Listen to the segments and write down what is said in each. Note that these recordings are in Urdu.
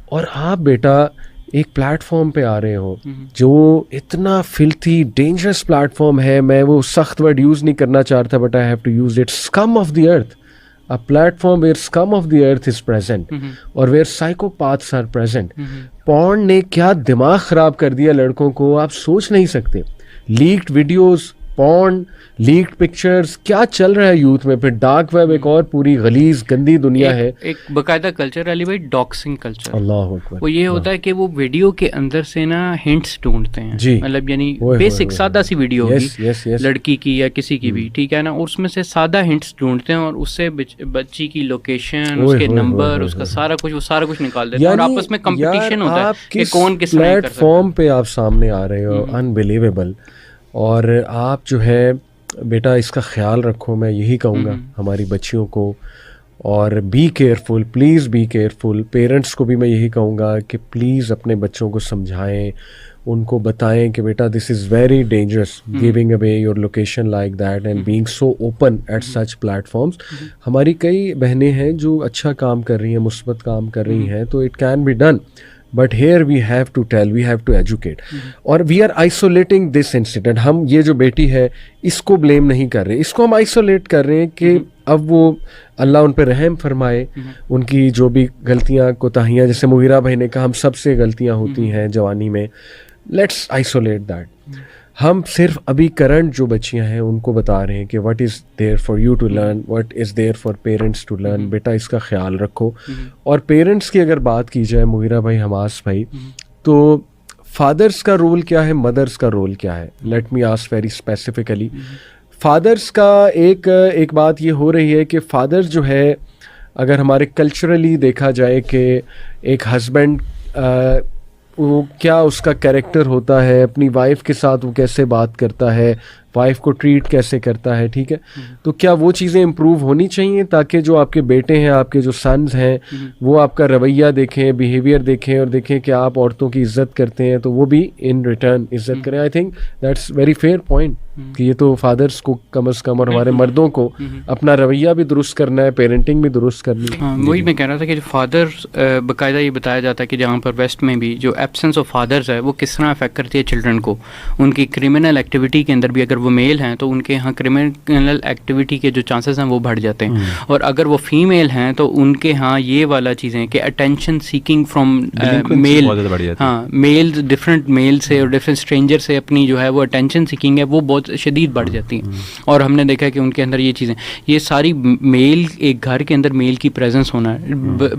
اور آپ بیٹا ایک پلیٹ فارم پہ آ رہے ہو جو اتنا فلتھی ڈینجرس پلیٹ فارم ہے, میں وہ سخت ورڈ یوز نہیں کرنا چاہتا but I have to use it, scum of the earth, a platform where scum of the earth is present اور where psychopaths are present. پورن نے کیا دماغ خراب کر دیا لڑکوں کو آپ سوچ نہیں سکتے. لیکڈ ویڈیوز, پورن, لیکڈ پکچرز, کیا چل رہا ہے یوتھ میں. پھر ڈارک ویب ایک اور پوری غلیظ گندی دنیا ہے. ایک باقاعدہ کلچر علی بھائی ڈاکسنگ کلچر. اللہ اکبر. وہ یہ ہوتا ہے کہ وہ ویڈیو کے اندر سے نا ہنٹس ڈھونڈتے ہیں, مطلب یعنی بیسک سادہ سی ویڈیو ہوگی لڑکی کی یا کسی کی بھی, ٹھیک ہے نا, اور اس میں سے سادہ ہنٹس ڈھونڈتے ہیں اور اس سے بچی کی لوکیشن, اس کے نمبر, اس کا سارا کچھ, وہ سارا کچھ نکال دیتے ہیں اور آپس میں کمپٹیشن ہوتا ہے کہ کون کس پلیٹ فارم پہ آپ سامنے آ رہے ہو. انبلیویبل. اور آپ جو ہے بیٹا اس کا خیال رکھو, میں یہی کہوں گا ہماری بچیوں کو, اور be careful, please be careful. Parents کو بھی میں یہی کہوں گا کہ پلیز اپنے بچوں کو سمجھائیں, ان کو بتائیں کہ بیٹا this is very dangerous giving away your location like that and being so open at such platforms. ہماری کئی بہنیں ہیں جو اچھا کام کر رہی ہیں, مثبت کام کر رہی ہیں, تو it can be done, but here we have to tell, we have to educate. اور we are isolating this incident. ہم یہ جو بیٹی ہے اس کو بلیم نہیں کر رہے, اس کو ہم آئسولیٹ کر رہے ہیں کہ اب وہ اللہ ان پہ رحم فرمائے, ان کی جو بھی غلطیاں کوتاہیاں, جیسے مغیرہ بھائی نے کہا ہم سب سے غلطیاں ہوتی ہیں جوانی میں, لیٹس آئسولیٹ دیٹ. ہم صرف ابھی کرنٹ جو بچیاں ہیں ان کو بتا رہے ہیں کہ what is there for you to learn, what is there for parents to learn. بیٹا اس کا خیال رکھو. اور پیرنٹس کی اگر بات کی جائے مغیرہ بھائی, حماس بھائی, تو فادرس کا رول کیا ہے, مدرس کا رول کیا ہے. Let me ask very specifically. Fathers کا ایک بات یہ ہو رہی ہے کہ فادرس جو ہے, اگر ہمارے کلچرلی دیکھا جائے کہ ایک ہسبینڈ وہ کیا اس کا کیریکٹر ہوتا ہے, اپنی وائف کے ساتھ وہ کیسے بات کرتا ہے, وائف کو ٹریٹ کیسے کرتا ہے, ٹھیک ہے, تو کیا وہ چیزیں امپروو ہونی چاہیے تاکہ جو آپ کے بیٹے ہیں, آپ کے جو سنز ہیں, وہ آپ کا رویہ دیکھیں, بیہیویئر دیکھیں, اور دیکھیں کہ آپ عورتوں کی عزت کرتے ہیں تو وہ بھی ان ریٹرن عزت کریں. I think that's very fair point کہ یہ تو فادرس کو کم از کم اور ہمارے مردوں کو اپنا رویہ بھی درست کرنا ہے, پیرنٹنگ بھی درست کرنی ہے. وہی میں کہہ رہا تھا کہ جو فادر, باقاعدہ یہ بتایا جاتا ہے کہ جہاں پر ویسٹ میں بھی جو ایبسنس آف فادرز ہے وہ کس طرح افیکٹ کرتی ہے چلڈرن کو. ان کی کرمنل ایکٹیویٹی کے اندر بھی اگر وہ میل ہیں تو ان کے یہاں کرمنل ایکٹیویٹی کے جو چانسز ہیں وہ بڑھ جاتے ہیں, اور اگر وہ فیمیل ہیں تو ان کے ہاں یہ والا چیزیں کہ اٹینشن سیکنگ فرام میل, ہاں میل ڈفرینٹ میل سے اور ڈفرینٹ اسٹرینجر سے اپنی جو ہے وہ اٹینشن سیکنگ ہے وہ بہت شدید بڑھ جاتی ہیں. اور ہم نے دیکھا کہ ان کے اندر یہ چیزیں, یہ ساری میل, ایک گھر کے اندر میل کی پریزنس ہونا,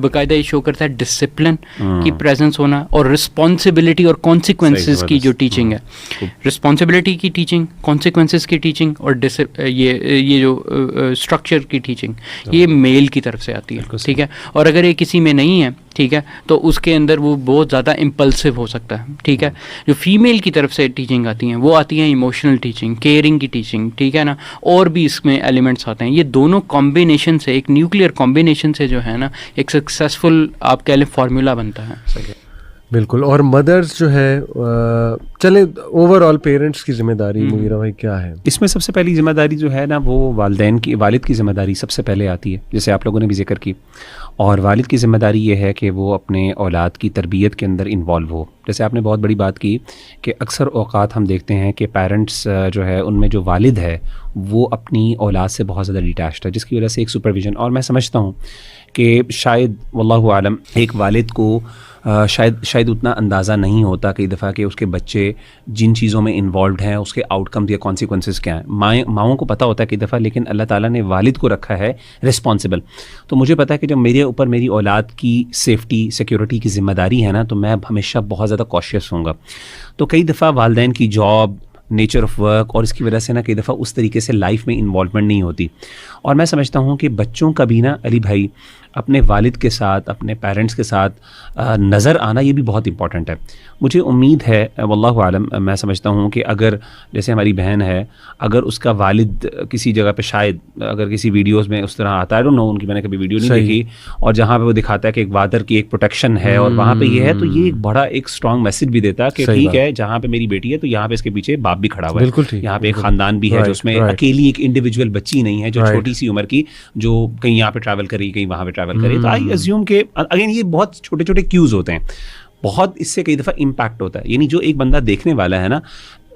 باقاعدہ یہ شو کرتا ہے ڈسپلن کی پریزنس ہونا, اور رسپانسبلٹی اور کانسیکوینسز کی جو ٹیچنگ ہے, رسپانسبلٹی کی ٹیچنگ, کانسیکوینسز کی ٹیچنگ, اور یہ جو اسٹرکچر کی ٹیچنگ, یہ میل کی طرف سے آتی ہے, ٹھیک ہے. اور اگر یہ کسی میں نہیں ہے, ٹھیک ہے, تو اس کے اندر وہ بہت زیادہ امپلسو ہو سکتا ہے, ٹھیک ہے. جو فیمیل کی طرف سے ٹیچنگ آتی ہیں وہ آتی ہیں ایموشنل ٹیچنگ, کیئرنگ کی ٹیچنگ, ٹھیک ہے نا, اور بھی اس میں ایلیمنٹس آتے ہیں. یہ دونوں کمبینیشن سے, ایک نیوکلیئر کمبینیشن سے جو ہے نا ایک سکسیزفل آپ کہہ لیں فارمولا بنتا ہے. بالکل. اور مدرس جو ہے, چلے اوور آل پیرنٹس کی ذمہ داری مغیرہ بھائی کیا ہے اس میں؟ سب سے پہلی ذمہ داری جو ہے نا وہ والدین کی, والد کی ذمہ داری سب سے پہلے آتی ہے, جیسے آپ لوگوں نے بھی ذکر کی. اور والد کی ذمہ داری یہ ہے کہ وہ اپنے اولاد کی تربیت کے اندر انوالو ہو. جیسے آپ نے بہت بڑی بات کی کہ اکثر اوقات ہم دیکھتے ہیں کہ پیرنٹس جو ہے ان میں جو والد ہے وہ اپنی اولاد سے بہت زیادہ ڈیٹیچڈ ہے, جس کی وجہ سے ایک سپرویژن, اور میں سمجھتا ہوں کہ شاید واللہ عالم ایک والد کو شاید اتنا اندازہ نہیں ہوتا کئی دفعہ کہ اس کے بچے جن چیزوں میں انوالوڈ ہیں اس کے آؤٹ کمز یا کانسیکوینسز کیا ہیں. ماؤں کو پتہ ہوتا ہے کئی دفعہ, لیکن اللہ تعالیٰ نے والد کو رکھا ہے رسپانسبل. تو مجھے پتہ ہے کہ جب میرے اوپر میری اولاد کی سیفٹی سیکیورٹی کی ذمہ داری ہے نا, تو میں ہمیشہ بہت زیادہ کاشیس ہوں گا. تو کئی دفعہ والدین کی جاب, نیچر آف ورک, اور اس کی وجہ سے نا کئی دفعہ اس طریقے سے لائف میں انوالومنٹ نہیں ہوتی. اور میں سمجھتا ہوں کہ بچوں کا بھی نا علی بھائی اپنے والد کے ساتھ, اپنے پیرنٹس کے ساتھ نظر آنا یہ بھی بہت امپورٹنٹ ہے. مجھے امید ہے واللہ عالم, میں سمجھتا ہوں کہ اگر جیسے ہماری بہن ہے, اگر اس کا والد کسی جگہ پہ شاید اگر کسی ویڈیوز میں اس طرح آتا ہے, ڈونٹ نو ان کی میں نے کبھی ویڈیو نہیں دیکھی, اور جہاں پہ وہ دکھاتا ہے کہ ایک فادر کی ایک پروٹیکشن ہے اور وہاں پہ یہ ہے, تو یہ ایک بڑا ایک اسٹرانگ میسج بھی دیتا ہے کہ ٹھیک ہے جہاں پہ میری بیٹی ہے تو یہاں پہ اس کے پیچھے باپ باپ بھی کھڑا ہوا ہے, یہاں پہ ایک خاندان بھی ہے جو اس میں اکیلی ایک انڈیویجول بچی نہیں ہے جو چھوٹی سی عمر کی جو کہیں یہاں پہ ٹریول کری کہیں وہاں پہ ٹریول کری. تو آئی ازیوم کہ اگین یہ بہت چھوٹے چھوٹے کیوز ہوتے ہیں, بہت اس سے کئی دفعہ امپیکٹ ہوتا ہے. یعنی جو ایک بندہ دیکھنے والا ہے نا,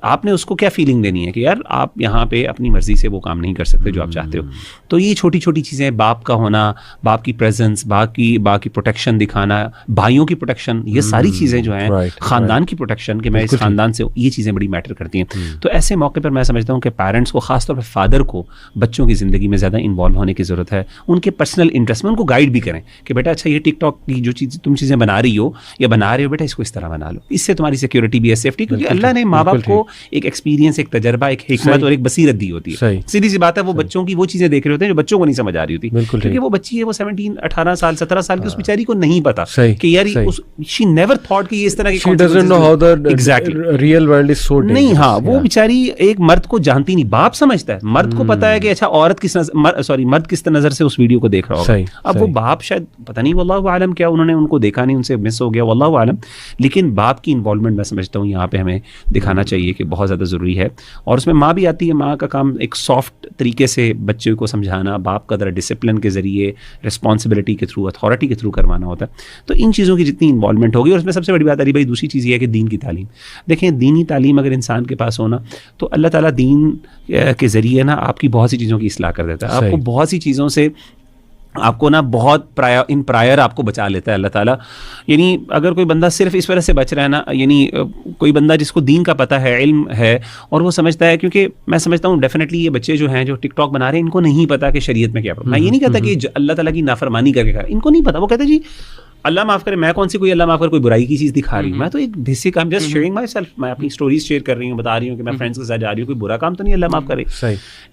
آپ نے اس کو کیا فیلنگ دینی ہے کہ یار آپ یہاں پہ اپنی مرضی سے وہ کام نہیں کر سکتے جو آپ چاہتے ہو. تو یہ چھوٹی چھوٹی چیزیں, باپ کا ہونا, باپ کی پریزنس, باقی پروٹیکشن دکھانا, بھائیوں کی پروٹیکشن, یہ ساری چیزیں جو ہیں, خاندان کی پروٹیکشن کہ میں اس خاندان سے, یہ چیزیں بڑی میٹر کرتی ہیں. تو ایسے موقع پر میں سمجھتا ہوں کہ پیرنٹس کو, خاص طور پہ فادر کو, بچوں کی زندگی میں زیادہ انوالو ہونے کی ضرورت ہے. ان کے پرسنل انٹرسٹ میں ان کو گائیڈ بھی کریں کہ بیٹا اچھا یہ ٹک ٹاک کی جو چیز تم چیزیں بنا رہی ہو یا بنا رہے ہو, بیٹا اس کو اس طرح بنا لو, اس سے تمہاری سیکورٹی بھی ہے, سیفٹی, کیونکہ اللہ نے ماں باپ کو ایک ایکسپیرینس, ایک تجربہ, ایک حکمت اور ایک بصیرت دی ہوتی ہے. سیدھی سی بات ہے, وہ بچوں کی وہ چیزیں دیکھ رہے ہوتے ہیں جو بچوں کو نہیں سمجھ آ رہی ہوتی, کیونکہ وہ بچی ہے, وہ 17 18 سال 17 سال کی, اس بیچاری کو نہیں پتا کہ یار she never thought کہ یہ اس طرح کی, she doesn't know how the real world is so dangerous. نہیں, ہاں وہ بیچاری ایک مرد کو جانتی نہیں, باپ سمجھتا ہے, مرد کو پتا ہے کہ اچھا عورت کس مرد کس نظر سے اس ویڈیو کو دیکھ رہا ہوگا. اب وہ باپ شاید پتہ نہیں واللہ عالم کیا انہوں نے ان کو دیکھا نہیں, ان سے مس ہو گیا, واللہ عالم. لیکن باپ کی انوالومنٹ میں سمجھتا ہوں یہاں پہ ہمیں دکھانا چاہیے کہ بہت زیادہ ضروری ہے. اور اس میں ماں بھی آتی ہے, ماں کا کام ایک سافٹ طریقے سے بچے کو سمجھانا, باپ کا ذرا ڈسپلن کے ذریعے, رسپانسبلٹی کے تھرو, اتھارٹی کے تھرو کروانا ہوتا ہے. تو ان چیزوں کی جتنی انوالومنٹ ہوگی, اور اس میں سب سے بڑی بات علی بھائی دوسری چیز یہ ہے کہ دین کی تعلیم. دیکھیں دینی تعلیم اگر انسان کے پاس ہونا, تو اللہ تعالیٰ دین کے ذریعے نا آپ کی بہت سی چیزوں کی اصلاح کر دیتا ہے, آپ کو بہت سی چیزوں سے, آپ کو نا بہت ان پرائر آپ کو بچا لیتا ہے اللہ تعالیٰ. یعنی اگر کوئی بندہ صرف اس وجہ سے بچ رہا ہے نا, یعنی کوئی بندہ جس کو دین کا پتہ ہے, علم ہے, اور وہ سمجھتا ہے, کیونکہ میں سمجھتا ہوں ڈیفینیٹلی یہ بچے جو ہیں جو ٹک ٹاک بنا رہے ہیں, ان کو نہیں پتا کہ شریعت میں کیا پڑھا. میں یہ نہیں کہتا کہ اللہ تعالیٰ کی نافرمانی کر کے کھا رہا ہے, ان کو نہیں پتا. وہ کہتے ہیں جی اللہ معاف کرے, میں کون سی کوئی اللہ معاف کرے کوئی برائی کی چیز دکھا رہی ہوں, میں تو ایک basic I am just sharing my self, میں اپنی اسٹوریز شیئر کر رہی ہوں, بتا رہی ہوں کہ میں فرینڈس کے ساتھ جا رہی ہوں, کوئی برا کام تو نہیں, اللہ معاف کرے.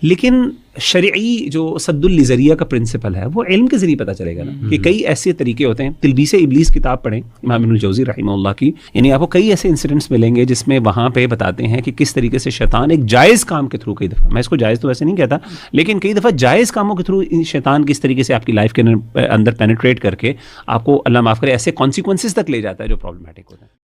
لیکن شرعی جو سد الذریعہ کا پرنسپل ہے وہ علم کے ذریعے پتہ چلے گا نا, کہ کئی ایسے طریقے ہوتے ہیں. تلبیس ابلیس کتاب پڑھیں امام ابن الجوزی رحمہ اللہ کی, یعنی آپ کو کئی ایسے انسیڈنٹس ملیں گے جس میں وہاں پہ بتاتے ہیں کہ کس طریقے سے شیطان ایک جائز کام کے تھرو, کئی دفعہ, میں اس کو جائز تو ویسے نہیں کہتا, لیکن کئی دفعہ جائز کاموں کے تھرو شیطان کس طریقے سے آپ کی لائف کے اندر پینیٹریٹ کر کے آپ کو اللہ معاف کرے ایسے کانسیکوینسز تک لے جاتا ہے جو پرابلمٹک ہوتا ہے.